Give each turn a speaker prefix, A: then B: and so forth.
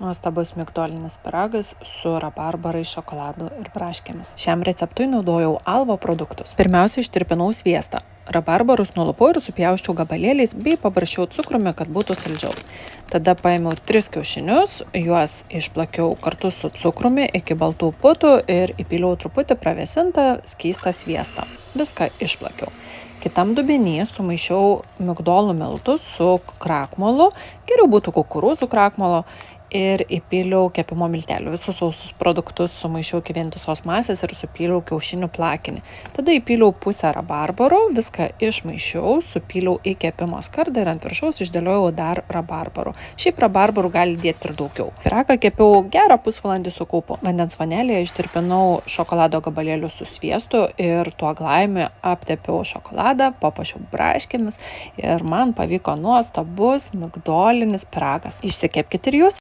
A: Nuostabus migdolinis pyragas su rabarbarais, šokoladu ir braškėmis. Šiam receptui naudojau Alvo produktus. Pirmiausia, ištirpinau sviestą. Rabarbarus nulupau ir supjausčiau gabalėliais bei pabarščiau cukrumi, kad būtų saldžiau. Tada paėmiau 3 kiaušinius, juos išplakiau kartu su cukrumi iki baltų putų ir įpyliau truputį pravėsintą skystą sviestą. Viską išplakiau. Kitam dubenį sumaišiau migdolų miltus su krakmolu, geriau būtų kukurūzų krakmolo, ir įpyliau kepimo miltelių. Visus sausus produktus sumaišiau iki vientisos masės ir supyliau kiaušinių plakinį. Tada įpyliau pusę rabarbaro, viską išmaišiau, supyliau į kepimo skardą ir ant viršaus išdėliojau dar rabarbarų. Šiaip rabarbarų gali dėti ir daugiau. Pyragą kepiau gerą pusvalandį su kaupu. Vandens vanelėje ištirpinau šokolado gabalėlius su sviestu ir tuo glaimi aptepiau šokoladą, papuošiau braškėmis ir man pavyko nuostabus migdolinis pyragas. Išsikepkite ir jūs.